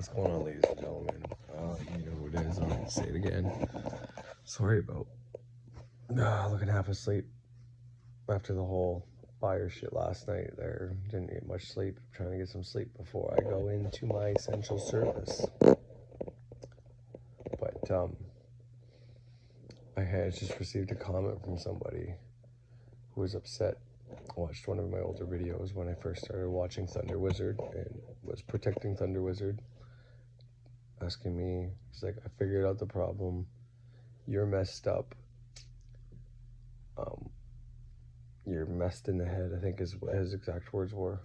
What's going on, ladies and gentlemen? You know who it is. I'll say it again. Sorry about looking half asleep after the whole fire shit last night there. Didn't get much sleep. I'm trying to get some sleep before I go into my essential service. But I had just received a comment from somebody who was upset. Watched one of my older videos when I first started watching Thunderwizard and was protecting Thunderwizard, asking me, he's like, I figured out the problem. You're messed up. You're messed in the head, I think is what his exact words were.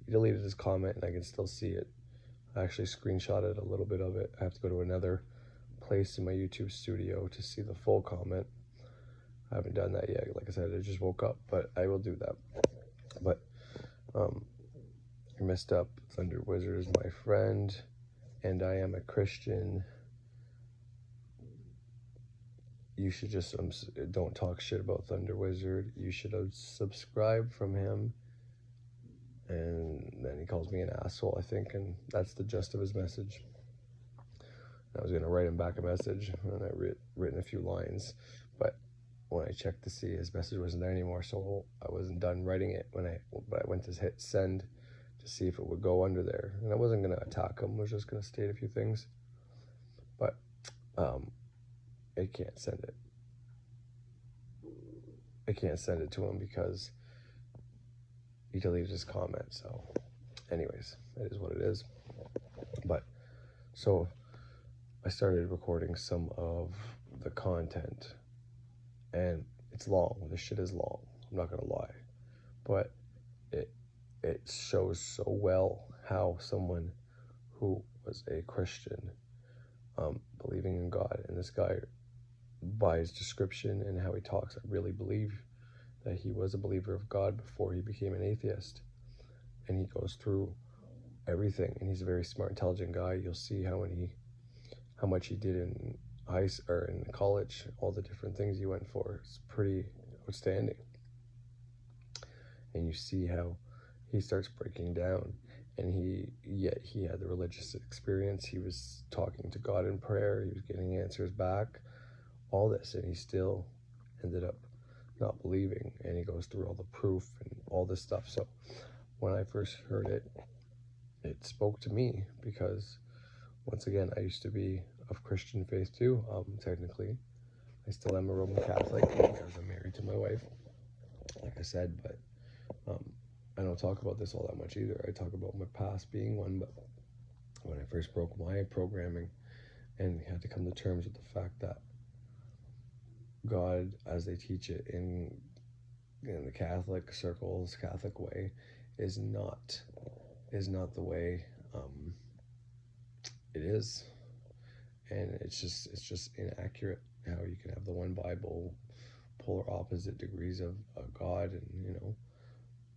He deleted his comment and I can still see it. I actually screenshotted a little bit of it. I have to go to another place in my YouTube studio to see the full comment. I haven't done that yet. Like I said, I just woke up, but I will do that. But you're messed up. Thunderwizard is my friend, and I am a Christian. You should just don't talk shit about Thunderwizard. You should have subscribed from him. And then he calls me an asshole, I think, and that's the gist of his message. I was gonna write him back a message, and I written a few lines, but when I checked to see, his message wasn't there anymore, so I wasn't done writing it but I went to hit send to see if it would go under there, and I wasn't gonna attack him. I was just gonna state a few things, but I can't send it. I can't send it to him because he deleted his comment. So anyways, it is what it is. But so I started recording some of the content, and it's long. This shit is long, I'm not gonna lie, but it shows so well how someone who was a Christian, believing in God, and this guy, by his description and how he talks, I really believe that he was a believer of God before he became an atheist. And he goes through everything, and he's a very smart, intelligent guy. You'll see how much he did in in college, all the different things he went for. It's pretty outstanding. And you see how he starts breaking down, and he had the religious experience. He was talking to God in prayer. He was getting answers back, all this, and he still ended up not believing. And he goes through all the proof and all this stuff. So when I first heard it, it spoke to me because, once again, I used to be of Christian faith too. Technically, I still am a Roman Catholic because I'm married to my wife, like I said, but I don't talk about this all that much either. I talk about my past being one, but when I first broke my programming and had to come to terms with the fact that God, as they teach it in the Catholic circles, Catholic way, is not the way it is, and it's just inaccurate. How you can have the one Bible, polar opposite degrees of God, and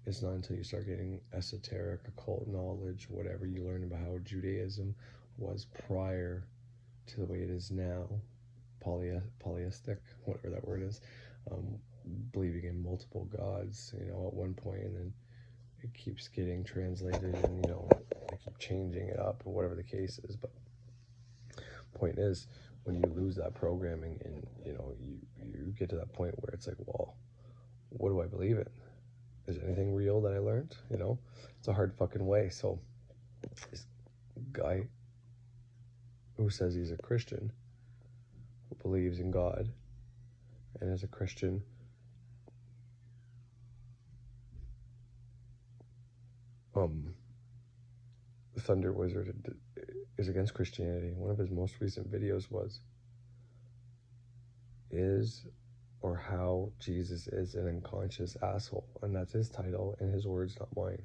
it's not until you start getting esoteric, occult knowledge, whatever you learn about how Judaism was prior to the way it is now, polytheistic, whatever that word is, believing in multiple gods, at one point, and then it keeps getting translated, and they keep changing it up, or whatever the case is. But point is, when you lose that programming, and you get to that point where it's like, well, what do I believe in? Is anything real that I learned? It's a hard fucking way. So this guy who says he's a Christian, who believes in God, and is a Christian, the Thunderwizard is against Christianity. One of his most recent videos was, or how Jesus is an unconscious asshole, and that's his title and his words, not mine.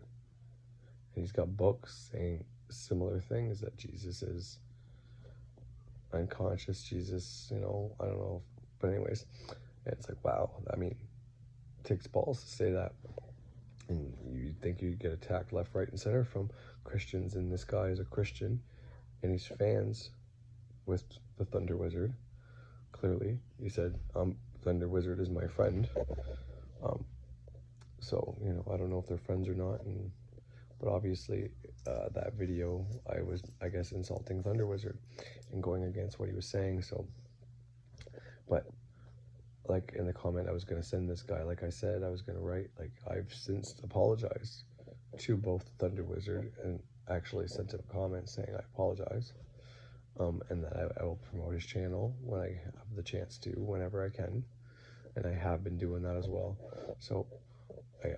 And he's got books saying similar things, that Jesus is unconscious. Jesus, I don't know, but anyways, it's like, wow. I mean, it takes balls to say that, and you think you get attacked left, right, and center from Christians, and this guy is a Christian, and he's fans with the Thunderwizard. Clearly, he said, Thunderwizard is my friend. So, I don't know if they're friends or not, and But obviously, that video, I was, I guess, insulting thunderwizard and going against what he was saying. So, but like in the comment I was going to send this guy, like I said, I was going to write, like, I've since apologized to both thunderwizard and actually sent him a comment saying I apologize, and that I will promote his channel when I have the chance to, whenever I can, and I have been doing that as well. So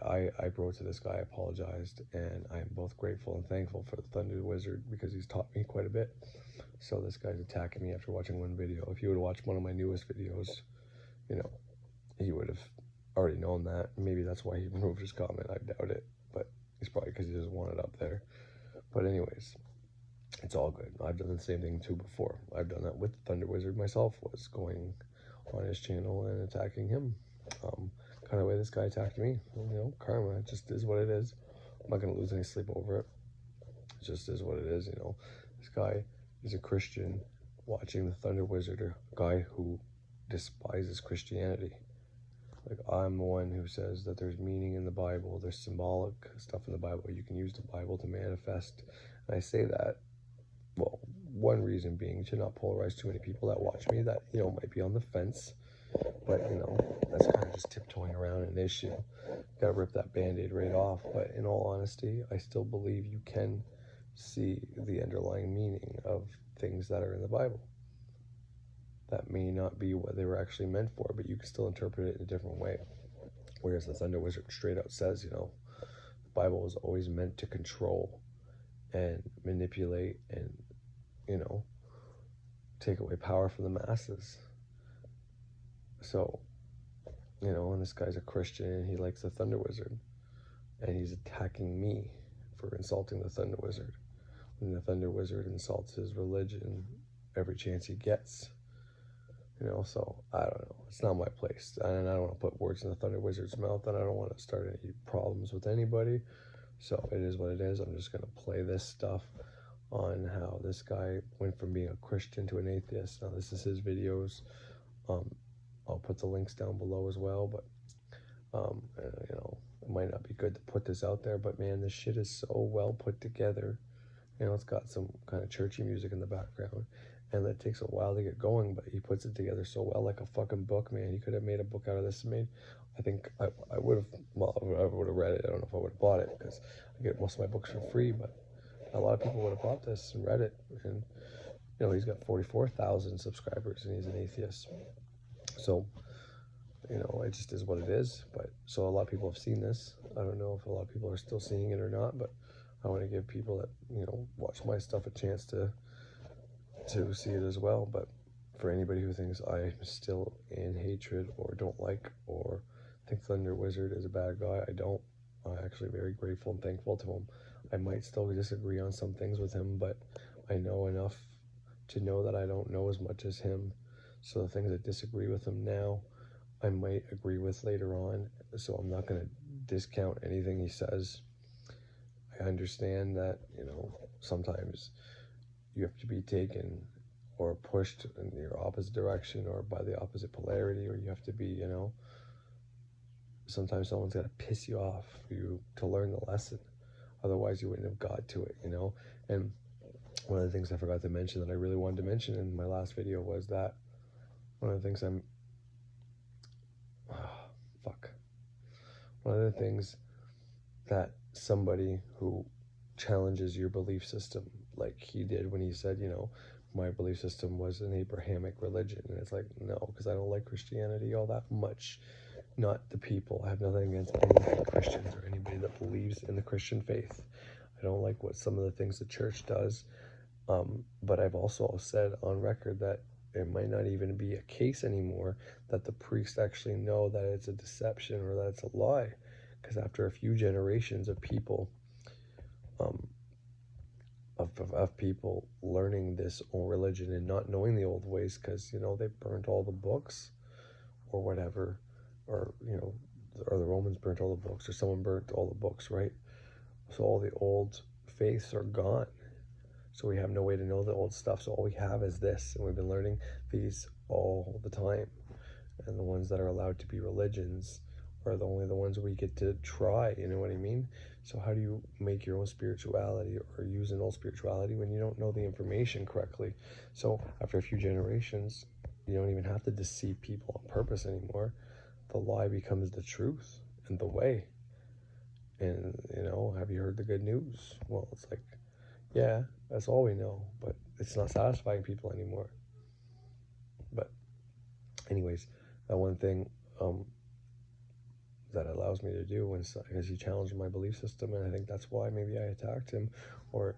I wrote to this guy, I apologized, and I am both grateful and thankful for the thunderwizard because he's taught me quite a bit. So this guy's attacking me after watching one video. If you would watch one of my newest videos, you know, he would have already known that. Maybe that's why he removed his comment. I doubt it, but it's probably because he doesn't want it up there. But anyways, it's all good. I've done the same thing too before. I've done that with thunderwizard myself, was going on his channel and attacking him. Kind of the way this guy attacked me. You know, karma, it just is what it is. I'm not going to lose any sleep over it. It just is what it is, you know. This guy is a Christian watching the thunderwizard, a guy who despises Christianity. Like, I'm the one who says that there's meaning in the Bible, there's symbolic stuff in the Bible. You can use the Bible to manifest. And I say that, well, one reason being to not polarize too many people that watch me that, you know, might be on the fence. But, you know, that's kind of just tiptoeing around an issue. Gotta rip that band-aid right off. But in all honesty, I still believe you can see the underlying meaning of things that are in the Bible. That may not be what they were actually meant for, but you can still interpret it in a different way. Whereas the thunderwizard straight out says, you know, the Bible was always meant to control and manipulate and, you know, take away power from the masses. So, you know, and this guy's a Christian and he likes the thunderwizard, and he's attacking me for insulting the thunderwizard, when the thunderwizard insults his religion every chance he gets. You know, so I don't know. It's not my place, and I don't want to put words in the thunderwizard's mouth, and I don't want to start any problems with anybody. So it is what it is. I'm just going to play this stuff on how this guy went from being a Christian to an atheist. Now, this is his videos. I'll put the links down below as well, but you know, it might not be good to put this out there, but man, this shit is so well put together. You know, it's got some kind of churchy music in the background, and it takes a while to get going, but he puts it together so well, like a fucking book, man. He could have made a book out of this. I think I would have, well, I would have read it. I don't know if I would have bought it, because I get most of my books for free, but a lot of people would have bought this and read it. And, you know, he's got 44,000 subscribers, and he's an atheist. So, you know, it just is what it is. But so a lot of people have seen this. I don't know if a lot of people are still seeing it or not, but I want to give people that, you know, watch my stuff a chance to see it as well. But for anybody who thinks I'm still in hatred or don't like or think thunderwizard is a bad guy, I don't. I'm actually very grateful and thankful to him. I might still disagree on some things with him, but I know enough to know that I don't know as much as him. So the things I disagree with him now, I might agree with later on. So I'm not going to discount anything he says. I understand that, you know, sometimes you have to be taken or pushed in your opposite direction or by the opposite polarity, or you have to be, you know, sometimes someone's got to piss you off for you to learn the lesson. Otherwise, you wouldn't have got to it, you know. And one of the things I forgot to mention that I really wanted to mention in my last video was that one of the things one of the things that somebody who challenges your belief system, like he did when he said, you know, my belief system was an Abrahamic religion. And it's like, no, because I don't like Christianity all that much. Not the people. I have nothing against any Christians or anybody that believes in the Christian faith. I don't like what some of the things the church does. But I've also said on record that it might not even be a case anymore that the priests actually know that it's a deception or that it's a lie. Because after a few generations of people, of people learning this old religion and not knowing the old ways, because, you know, they burnt all the books or whatever, or, you know, or the Romans burnt all the books, or someone burnt all the books, right? So all the old faiths are gone. So we have no way to know the old stuff. So all we have is this, and we've been learning these all the time. And the ones that are allowed to be religions are only the ones we get to try, you know what I mean? So how do you make your own spirituality or use an old spirituality when you don't know the information correctly? So after a few generations, you don't even have to deceive people on purpose anymore. The lie becomes the truth and the way. And, you know, have you heard the good news? Well, it's like, yeah, that's all we know, but it's not satisfying people anymore. But anyways, that one thing that allows me to do when, because he challenged my belief system, and I think that's why maybe I attacked him, or,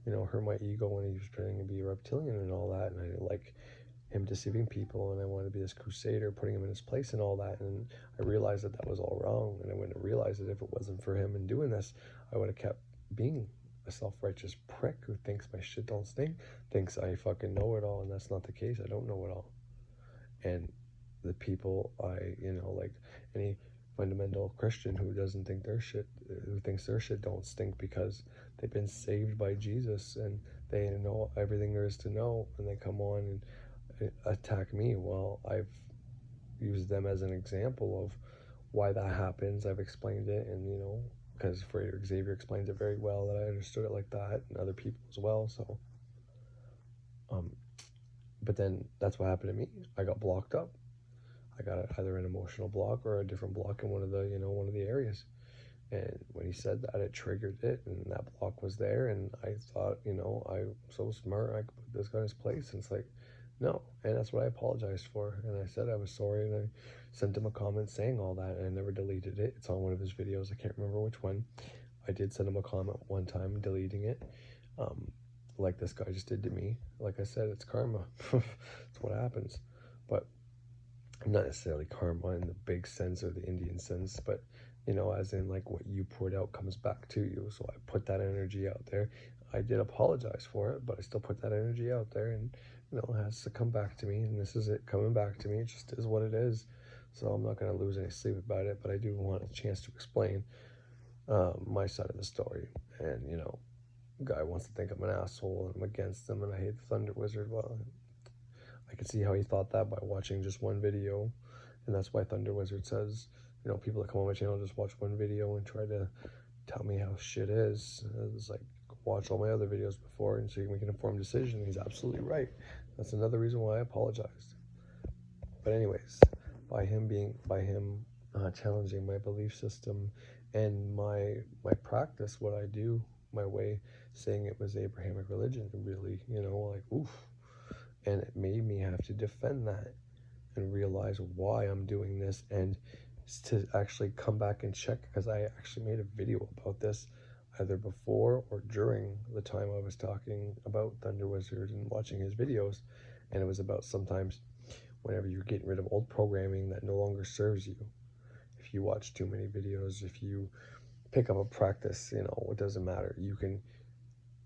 you know, hurt my ego when he was pretending to be a reptilian and all that, and I didn't like him deceiving people, and I wanted to be this crusader, putting him in his place and all that, and I realized that that was all wrong, and I wouldn't have realized it if it wasn't for him and doing this. I would have kept being a self-righteous prick who thinks my shit don't stink, thinks I fucking know it all, and that's not the case. I don't know it all. And the people you know, like any fundamental Christian who doesn't think their shit, who thinks their shit don't stink because they've been saved by Jesus and they know everything there is to know, and they come on and attack me. Well, I've used them as an example of why that happens. I've explained it, and you know, because Frater Xavier explains it very well, that I understood it like that, and other people as well. So, but then that's what happened to me. I got blocked up. I got either an emotional block or a different block in one of the, you know, one of the areas. And when he said that, it triggered it, and that block was there. And I thought, you know, I'm so smart, I could put this guy in his place. And it's like, no. And that's what I apologized for. And I said I was sorry, and I sent him a comment saying all that, and I never deleted it. It's on one of his videos. I can't remember which one. I did send him a comment one time, deleting it, like this guy just did to me. Like I said, it's karma. It's what happens. But not necessarily karma in the big sense or the Indian sense, but you know, as in like what you poured out comes back to you. So I put that energy out there. I did apologize for it, but I still put that energy out there, and you know, it has to come back to me, and this is it coming back to me. It just is what it is. So I'm not going to lose any sleep about it, but I do want a chance to explain my side of the story. And you know, guy wants to think I'm an asshole and I'm against him and I hate the Thunder Wizard. Well, I could see how he thought that by watching just one video, and that's why Thunder Wizard says, you know, people that come on my channel just watch one video and try to tell me how shit is. It's like, watch all my other videos before, and so you can make an informed decision. He's absolutely right. That's another reason why I apologized. But anyways, by him challenging my belief system and my practice, what I do, my way, saying it was Abrahamic religion, really, you know, like, oof. And it made me have to defend that and realize why I'm doing this, and to actually come back and check, because I actually made a video about this either before or during the time I was talking about Thunder Wizard and watching his videos. And it was about sometimes whenever you're getting rid of old programming that no longer serves you. If you watch too many videos, if you pick up a practice, you know, it doesn't matter. You can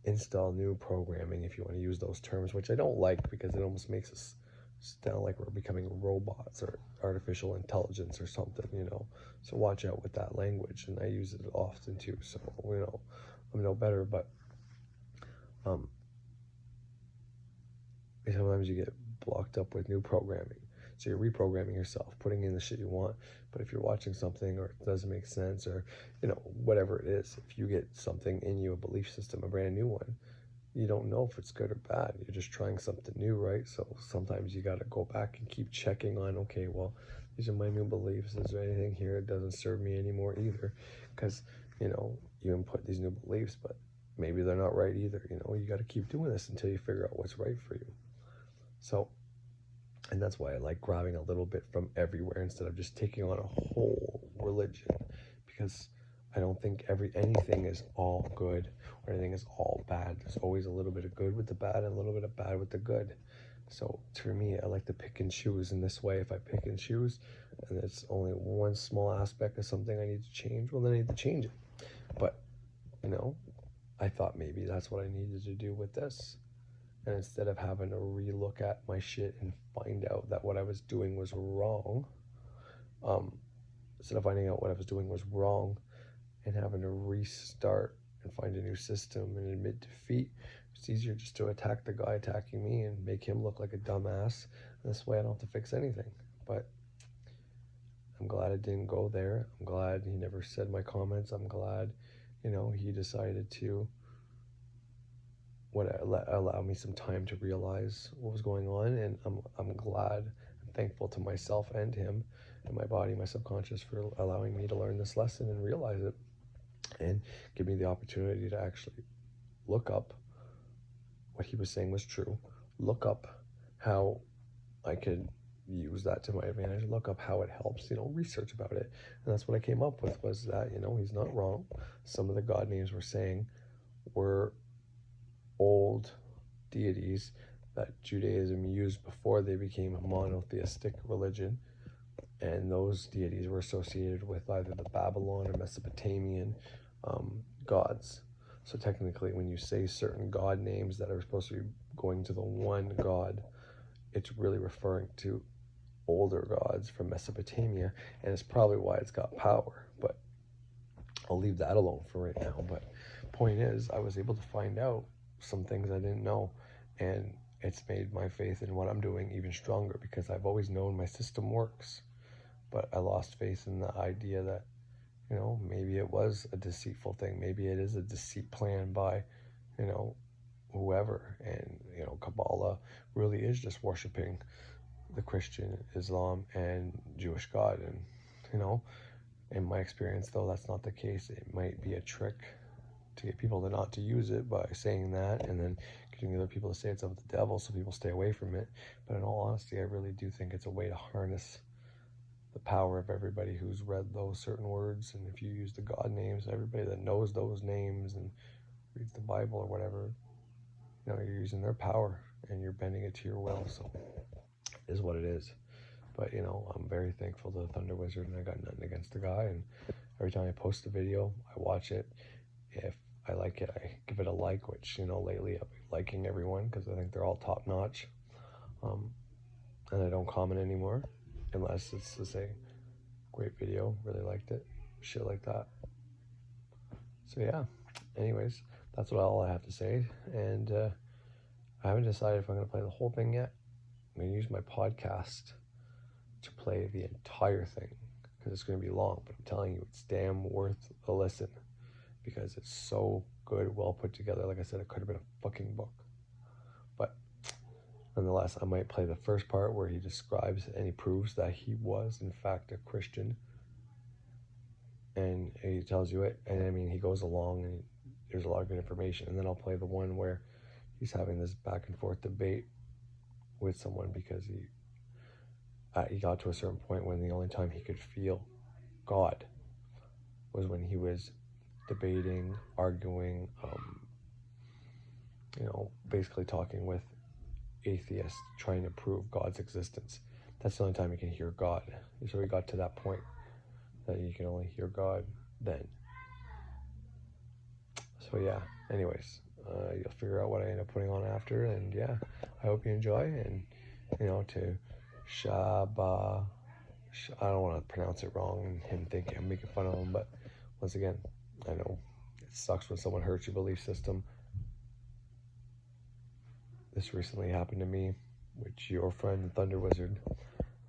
install new programming, if you want to use those terms, which I don't like because it almost makes us sound like we're becoming robots or artificial intelligence or something, you know. So watch out with that language, and I use it often too. So, you know, I'm no better, but sometimes you get blocked up with new programming. So you're reprogramming yourself, putting in the shit you want. But if you're watching something or it doesn't make sense, or, you know, whatever it is, if you get something in you, a belief system, a brand new one, you don't know if it's good or bad. You're just trying something new, right? So sometimes you got to go back and keep checking on, okay, well, these are my new beliefs. Is there anything here that doesn't serve me anymore either? Because, you know, you input these new beliefs, but maybe they're not right either. You know, you got to keep doing this until you figure out what's right for you. So, and that's why I like grabbing a little bit from everywhere instead of just taking on a whole religion, because I don't think anything is all good or anything is all bad. There's always a little bit of good with the bad and a little bit of bad with the good. So for me, I like to pick and choose in this way. If I pick and choose and it's only one small aspect of something I need to change, well, then I need to change it. But, you know, I thought maybe that's what I needed to do with this. And instead of having to relook at my shit and find out that what I was doing was wrong, instead of finding out what I was doing was wrong and having to restart and find a new system and admit defeat, it's easier just to attack the guy attacking me and make him look like a dumbass. And this way I don't have to fix anything. But I'm glad it didn't go there. I'm glad he never said my comments. I'm glad, you know, he decided to allow me some time to realize what was going on. And I'm glad and thankful to myself and him and my body, my subconscious, for allowing me to learn this lesson and realize it, and give me the opportunity to actually look up what he was saying was true, look up how I could use that to my advantage, look up how it helps, you know, research about it. And that's what I came up with, was that, you know, he's not wrong. Some of the God names we're saying were old deities that Judaism used before they became a monotheistic religion. And those deities were associated with either the Babylon or Mesopotamian gods. So technically, when you say certain God names that are supposed to be going to the one God, it's really referring to older gods from Mesopotamia, and it's probably why it's got power. But I'll leave that alone for right now. But point is, I was able to find out some things I didn't know, and it's made my faith in what I'm doing even stronger, because I've always known my system works, but I lost faith in the idea that, you know, maybe it was a deceitful thing. Maybe it is a deceit plan by, you know, whoever. And, you know, Kabbalah really is just worshiping the Christian, Islam, and Jewish God. And, you know, in my experience, though, that's not the case. It might be a trick to get people to not to use it by saying that, and then getting other people to say it's of the devil so people stay away from it. But in all honesty, I really do think it's a way to harness the power of everybody who's read those certain words. And if you use the God names, everybody that knows those names and reads the Bible or whatever, you know, you're using their power and you're bending it to your will. So it is what it is. But, you know, I'm very thankful to the Thunder Wizard, and I got nothing against the guy. And every time I post a video, I watch it. If I like it, I give it a like, which, you know, lately I've been liking everyone because I think they're all top notch. And I don't comment anymore unless it's to say, great video, really liked it, shit like that. So yeah, anyways, that's all I have to say. And I haven't decided if I'm going to play the whole thing yet. I'm going to use my podcast to play the entire thing, because it's going to be long, but I'm telling you, it's damn worth a listen, because it's so good, well put together. Like I said, it could have been a fucking book. But nonetheless, I might play the first part where he describes and he proves that he was, in fact, a Christian. And he tells you it. And I mean, he goes along and there's a lot of good information. And then I'll play the one where he's having this back and forth debate with someone, because he got to a certain point when the only time he could feel God was when he was debating, arguing, you know, basically talking with atheists, trying to prove God's existence. That's the only time you can hear God. So he got to that point that you can only hear God then. So yeah, anyways, you'll figure out what I end up putting on after. And yeah, I hope you enjoy. And, you know, to Shaba, I don't want to pronounce it wrong and him thinking I'm making fun of him, but once again, I know it sucks when someone hurts your belief system. This recently happened to me, which your friend, the Thunder Wizard.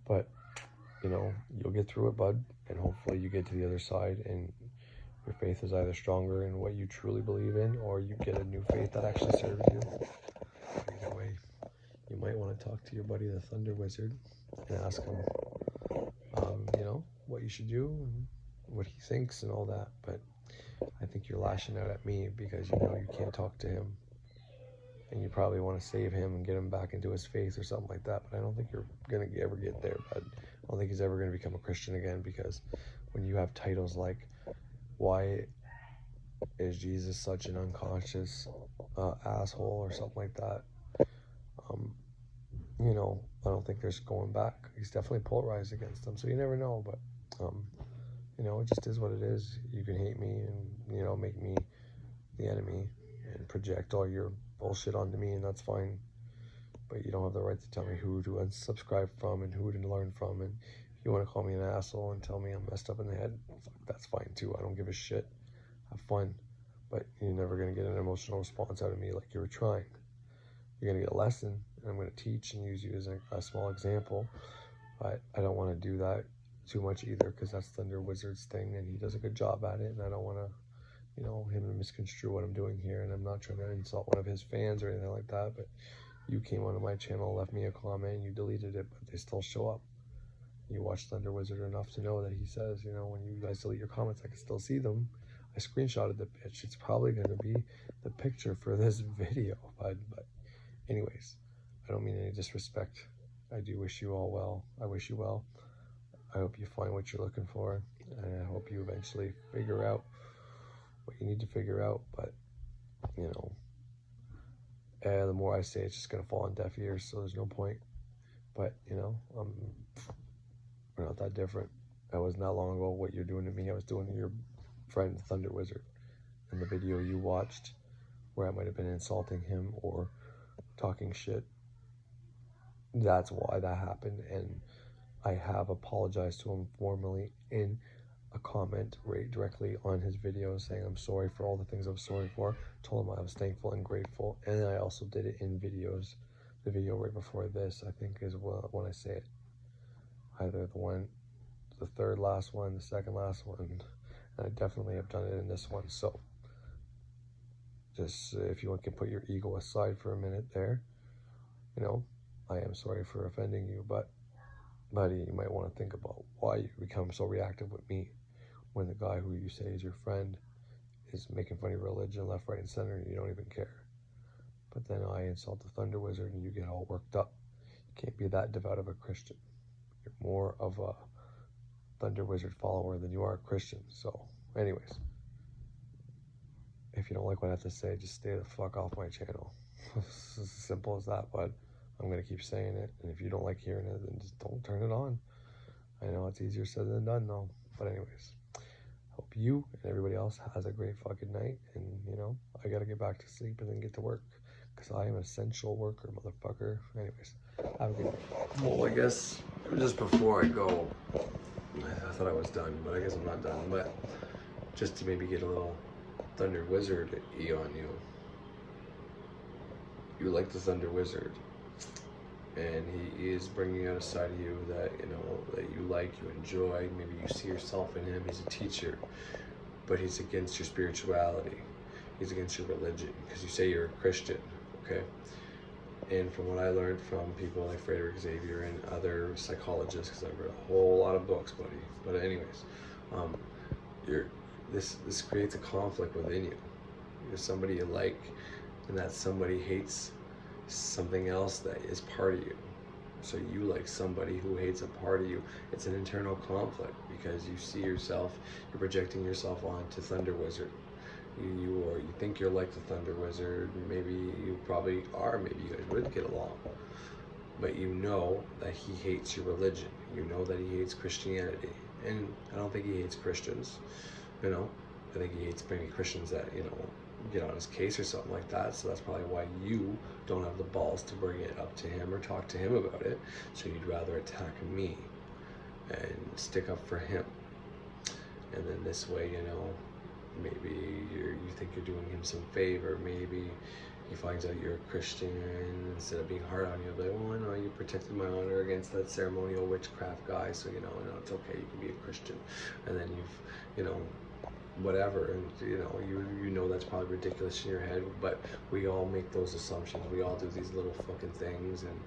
But, you know, you'll get through it, bud, and hopefully you get to the other side and your faith is either stronger in what you truly believe in, or you get a new faith that actually serves you. Either way, you might want to talk to your buddy, the Thunder Wizard, and ask him, you know, what you should do, and what he thinks and all that. But I think you're lashing out at me because you know you can't talk to him. And you probably want to save him and get him back into his faith or something like that. But I don't think you're going to ever get there. But I don't think he's ever going to become a Christian again, because when you have titles like, why is Jesus such an unconscious asshole or something like that, you know, I don't think there's going back. He's definitely polarized against them. So you never know. But, you know, it just is what it is. You can hate me and, you know, make me the enemy and project all your bullshit onto me, and that's fine. But you don't have the right to tell me who to unsubscribe from and who to learn from. And if you want to call me an asshole and tell me I'm messed up in the head, that's fine too. I don't give a shit. Have fun. But you're never going to get an emotional response out of me like you were trying. You're going to get a lesson, and I'm going to teach and use you as a small example. But I don't want to do that too much either, because that's Thunderwizard's thing, and he does a good job at it, and I don't want to, you know, him to misconstrue what I'm doing here, and I'm not trying to insult one of his fans or anything like that, but you came onto my channel, left me a comment, you deleted it, but they still show up. You watch Thunderwizard enough to know that he says, you know, when you guys delete your comments, I can still see them. I screenshotted the bitch. It's probably going to be the picture for this video, bud. But anyways, I don't mean any disrespect. I do wish you all well. I wish you well. I hope you find what you're looking for, and I hope you eventually figure out what you need to figure out. But, you know, the more I say, it's just going to fall on deaf ears, so there's no point. But, you know, we're not that different. That was not long ago. What you're doing to me, I was doing to your friend Thunderwizard in the video you watched, where I might have been insulting him or talking shit. That's why that happened, and I have apologized to him formally in a comment right directly on his video, saying I'm sorry for all the things I was sorry for. Told him I was thankful and grateful, and then I also did it in videos. The video right before this, I think, is when I say it. Either the third last one, the second last one, and I definitely have done it in this one. So just if you can put your ego aside for a minute there, you know, I am sorry for offending you, but buddy, you might want to think about why you become so reactive with me when the guy who you say is your friend is making fun of your religion left, right, and center, and you don't even care. But then I insult the Thunderwizard and you get all worked up. You can't be that devout of a Christian. You're more of a Thunderwizard follower than you are a Christian. So anyways, if you don't like what I have to say, just stay the fuck off my channel. It's as simple as that, but I'm going to keep saying it, and if you don't like hearing it, then just don't turn it on. I know it's easier said than done, though. But anyways, hope you and everybody else has a great fucking night, and, you know, I got to get back to sleep and then get to work, because I am an essential worker, motherfucker. Anyways, have a good night. Well, I guess just before I go, I thought I was done, but I guess I'm not done. But just to maybe get a little Thunderwizard-y on you. You like the Thunderwizard, and he is bringing out a side of you that, you know, that you like, you enjoy. Maybe you see yourself in him. He's a teacher, but he's against your spirituality. He's against your religion, because you say you're a Christian, okay? And from what I learned from people like Frederick Xavier and other psychologists, because I've read a whole lot of books, buddy. But anyways, this creates a conflict within you. You're somebody you like, and that somebody hates something else that is part of you. So you like somebody who hates a part of you. It's an internal conflict, because you see yourself, you're projecting yourself onto Thunderwizard. You think you're like the Thunderwizard. Maybe you probably are. Maybe you guys would get along. But you know that he hates your religion. You know that he hates Christianity. And I don't think he hates Christians. You know, I think he hates maybe Christians that, you know, get on his case or something like that. So that's probably why you don't have the balls to bring it up to him or talk to him about it. So you'd rather attack me and stick up for him. And then this way, you know, maybe you think you're doing him some favor. Maybe he finds out you're a Christian, and instead of being hard on you, he'll be like, well, I know you protected my honor against that ceremonial witchcraft guy, so, you know, it's okay, you can be a Christian. And then you've, you know, whatever, and you know that's probably ridiculous in your head, but we all make those assumptions. We all do these little fucking things, and,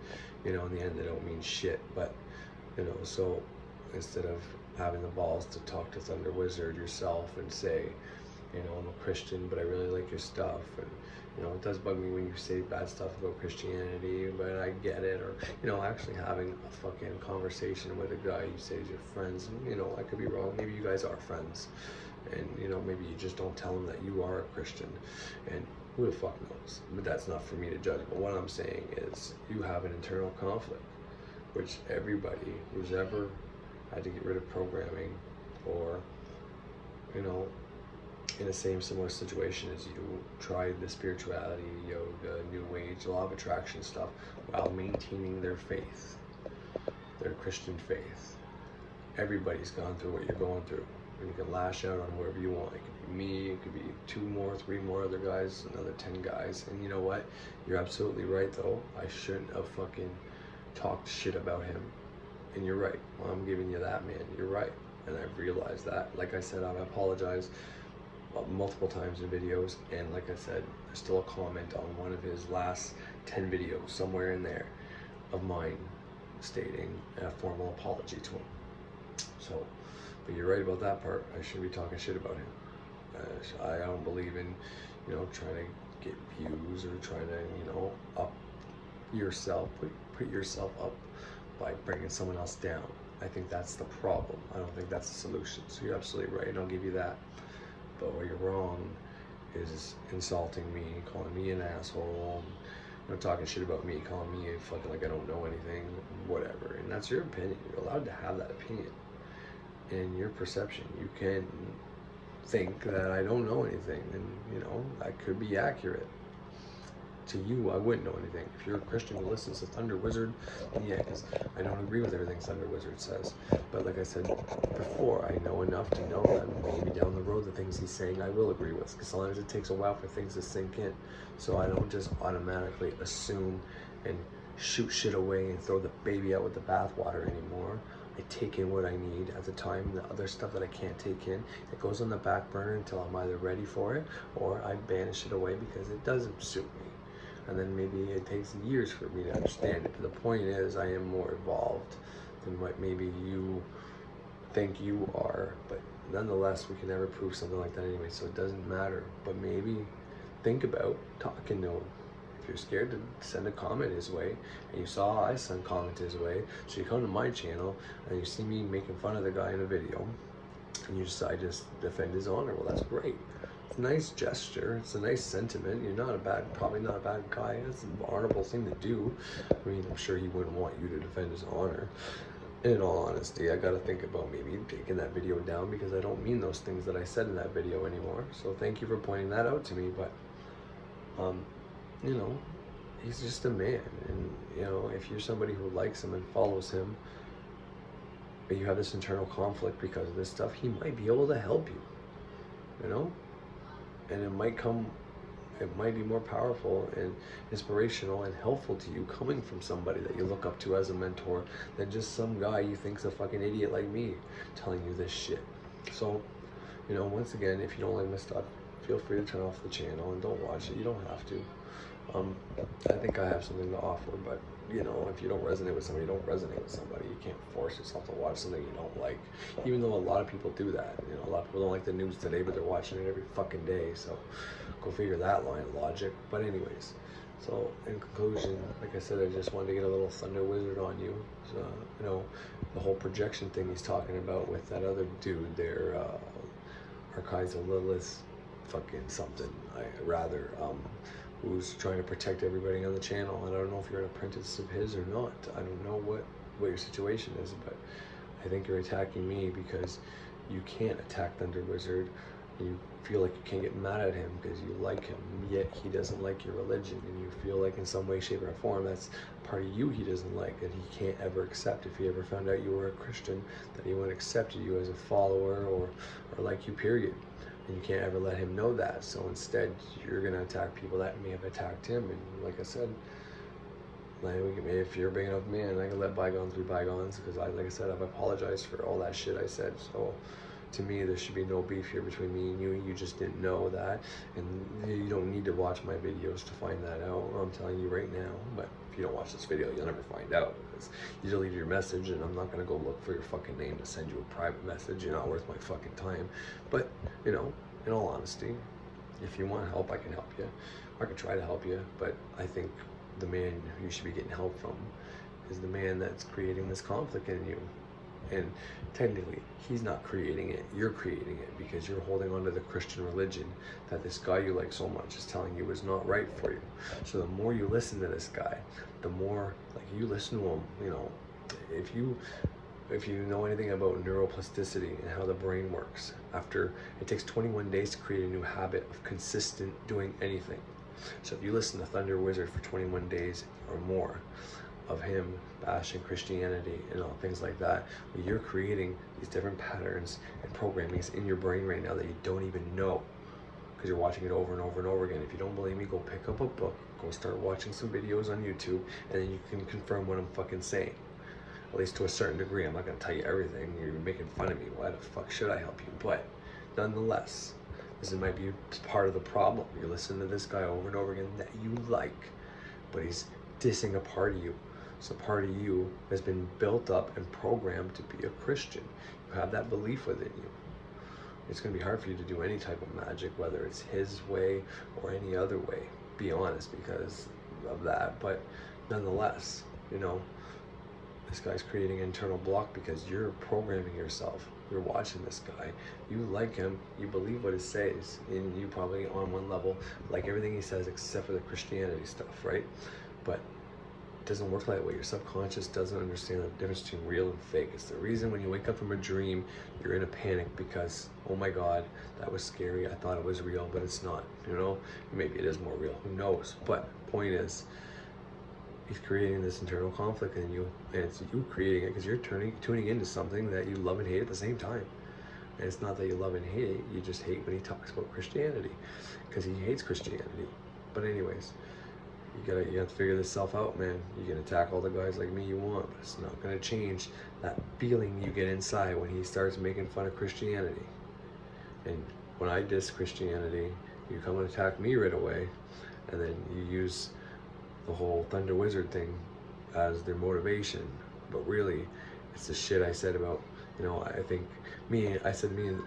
you know, in the end they don't mean shit. But, you know, so instead of having the balls to talk to Thunderwizard yourself and say, you know, I'm a Christian, but I really like your stuff, and, you know, it does bug me when you say bad stuff about Christianity, but I get it. Or, you know, actually having a fucking conversation with a guy you say is your friends, and, you know, I could be wrong, maybe you guys are friends, and, you know, maybe you just don't tell him that you are a Christian, and who the fuck knows. But that's not for me to judge. But what I'm saying is, you have an internal conflict, which everybody who's ever had to get rid of programming, or, you know, in the same similar situation as you, tried the spirituality, yoga, new age, law of attraction stuff, while maintaining their faith, their Christian faith. Everybody's gone through what you're going through. And you can lash out on whoever you want. It could be me, it could be 2 more, 3 more other guys, another 10 guys. And you know what? You're absolutely right, though. I shouldn't have fucking talked shit about him. And you're right. Well, I'm giving you that, man. You're right. And I've realized that. Like I said, I've apologized multiple times in videos. And like I said, there's still a comment on one of his last 10 videos, somewhere in there, of mine stating a formal apology to him. So, but you're right about that part. I shouldn't be talking shit about him. I don't believe in, you know, trying to get views or trying to, you know, up yourself, put yourself up by bringing someone else down. I think that's the problem. I don't think that's the solution. So you're absolutely right, and I'll give you that. But where you're wrong is insulting me, calling me an asshole, you know, talking shit about me, calling me fucking like I don't know anything, whatever. And that's your opinion. You're allowed to have that opinion. And your perception, you can think that I don't know anything, and you know, that could be accurate. To you, I wouldn't know anything. If you're a Christian who listens to Thunderwizard, then yeah, because I don't agree with everything Thunderwizard says. But like I said before, I know enough to know that maybe down the road the things he's saying I will agree with, because sometimes it takes a while for things to sink in. So I don't just automatically assume and shoot shit away and throw the baby out with the bathwater anymore. I take in what I need at the time. The other stuff that I can't take in, it goes on the back burner until I'm either ready for it or I banish it away because it doesn't suit me. And then maybe it takes years for me to understand it. But the point is, I am more evolved than what maybe you think you are. But nonetheless, we can never prove something like that anyway, so it doesn't matter. But maybe think about talking to him. If you're scared to send a comment his way, and you saw I send a comment his way, so you come to my channel and you see me making fun of the guy in a video, and you decide to defend his honor, well, that's great. It's a nice gesture. It's a nice sentiment. You're not a bad, probably not a bad guy. It's an honorable thing to do. I mean, I'm sure he wouldn't want you to defend his honor. And in all honesty, I got to think about maybe taking that video down because I don't mean those things that I said in that video anymore. So thank you for pointing that out to me. But, you know, he's just a man. And, you know, if you're somebody who likes him and follows him, but you have this internal conflict because of this stuff, he might be able to help you, you know? And it might be more powerful and inspirational and helpful to you coming from somebody that you look up to as a mentor than just some guy you think's a fucking idiot like me telling you this shit. So, you know, once again, if you don't like my stuff, feel free to turn off the channel and don't watch it. You don't have to. I think I have something to offer, but you know, if you don't resonate with somebody, you don't resonate with somebody. You can't force yourself to watch something you don't like, even though a lot of people do that. You know, a lot of people don't like the news today, but they're watching it every fucking day. So go figure that line of logic. But anyways, so in conclusion, like I said, I just wanted to get a little thunder wizard on you. So, you know, the whole projection thing he's talking about with that other dude there, Archival Lilith fucking something, who's trying to protect everybody on the channel. And I don't know if you're an apprentice of his or not. I don't know what your situation is, but I think you're attacking me because you can't attack Thunderwizard. You feel like you can't get mad at him because you like him, yet he doesn't like your religion, and you feel like in some way, shape, or form that's part of you he doesn't like, and he can't ever accept. If he ever found out you were a Christian, that he wouldn't accept you as a follower or like you, period. And you can't ever let him know that. So instead, you're gonna attack people that may have attacked him. And like I said, like, if you're a big enough man, I can let bygones be bygones, because like I said, I've apologized for all that shit I said. So to me, there should be no beef here between me and you. You just didn't know that, and you don't need to watch my videos to find that out. I'm telling you right now. But if you don't watch this video, you'll never find out, because you deleted your message, and I'm not gonna go look for your fucking name to send you a private message. You're not worth my fucking time. But you know, in all honesty, if you want help, I can help you. Or I can try to help you. But I think the man you should be getting help from is the man that's creating this conflict in you. And technically, he's not creating it, you're creating it, because you're holding on to the Christian religion that this guy you like so much is telling you is not right for you. So the more you listen to this guy, the more, like, you listen to him, you know, if you know anything about neuroplasticity and how the brain works, after it takes 21 days to create a new habit of consistent doing anything. So if you listen to Thunderwizard for 21 days or more, of him bashing Christianity and all things like that, you're creating these different patterns and programmings in your brain right now that you don't even know, because you're watching it over and over and over again. If you don't believe me, go pick up a book, go start watching some videos on YouTube, and then you can confirm what I'm fucking saying. at least to a certain degree. I'm not going to tell you everything. You're making fun of me. Why the fuck should I help you? But nonetheless, this might be part of the problem. You're listening to this guy over and over again that you like, but he's dissing a part of you. So part of you has been built up and programmed to be a Christian. You have that belief within you. It's going to be hard for you to do any type of magic, whether it's his way or any other way, be honest, because of that. But nonetheless, you know, this guy's creating an internal block because you're programming yourself. You're watching this guy, you like him, you believe what he says, and you probably on one level like everything he says except for the Christianity stuff, right? But it doesn't work that way. Your subconscious doesn't understand the difference between real and fake. It's the reason when you wake up from a dream, you're in a panic because, oh my God, that was scary. I thought it was real, but it's not, you know? Maybe it is more real, who knows? But point is, he's creating this internal conflict in you, and it's you creating it because you're tuning into something that you love and hate at the same time. And it's not that you love and hate it, you just hate when he talks about Christianity because he hates Christianity. But anyways, you have to figure this stuff out, man. You can attack all the guys like me you want, but it's not going to change that feeling you get inside when he starts making fun of Christianity. And when I diss Christianity, you come and attack me right away, and then you use the whole thunderwizard thing as their motivation. But really, it's the shit I said about, you know,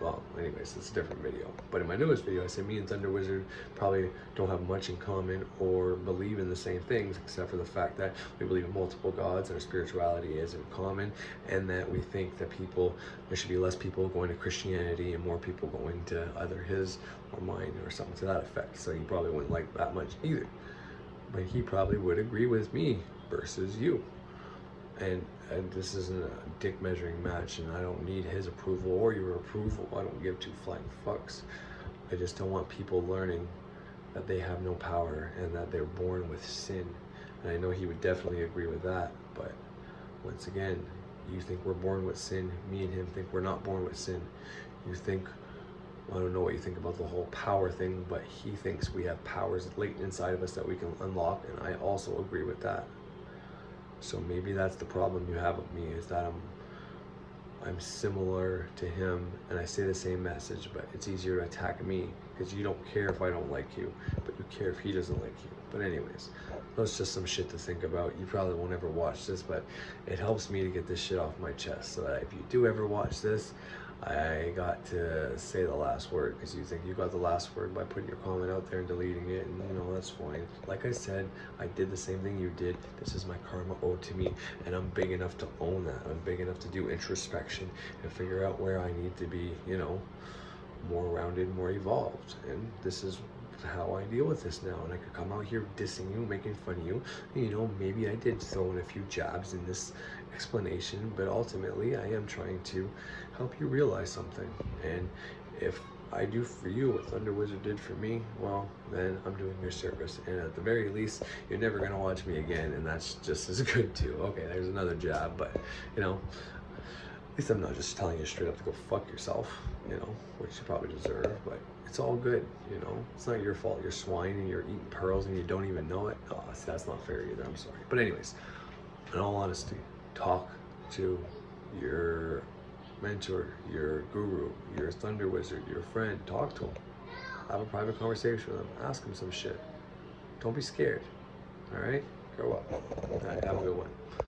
well, anyways, it's a different video. But in my newest video, I said me and thunderwizard probably don't have much in common or believe in the same things, except for the fact that we believe in multiple gods and our spirituality is in common, and that we think that there should be less people going to Christianity and more people going to either his or mine or something to that effect. So you probably wouldn't like that much either. But he probably would agree with me versus you. And this isn't a dick measuring match, and I don't need his approval or your approval. I don't give two flying fucks. I just don't want people learning that they have no power and that they're born with sin. And I know he would definitely agree with that. But once again, you think we're born with sin. Me and him think we're not born with sin. You think, I don't know what you think about the whole power thing, but he thinks we have powers latent inside of us that we can unlock, and I also agree with that. So maybe that's the problem you have with me, is that I'm similar to him and I say the same message, but it's easier to attack me because you don't care if I don't like you, but you care if he doesn't like you. But anyways, that's just some shit to think about. You probably won't ever watch this, but it helps me to get this shit off my chest, so that if you do ever watch this, I got to say the last word, because you think you got the last word by putting your comment out there and deleting it, and you know, that's fine. Like I said, I did the same thing you did. This is my karma owed to me, and I'm big enough to own that. I'm big enough to do introspection and figure out where I need to be, you know, more rounded, more evolved. And this is how I deal with this now. And I could come out here dissing you, making fun of you. And, you know, maybe I did throw in a few jabs in this explanation, but ultimately I am trying to help you realize something. And if I do for you what thunderwizard did for me, well, then I'm doing your service. And at the very least, you're never gonna watch me again, and that's just as good too. Okay, there's another jab, but you know, at least I'm not just telling you straight up to go fuck yourself, you know, which you probably deserve, but it's all good, you know. It's not your fault you're swine and you're eating pearls and you don't even know it. Oh, see, that's not fair either, I'm sorry. But anyways, in all honesty, talk to your mentor, your guru, your thunderwizard, your friend. Talk to him. Have a private conversation with him. Ask him some shit. Don't be scared. All right? Grow up. All right, have a good one.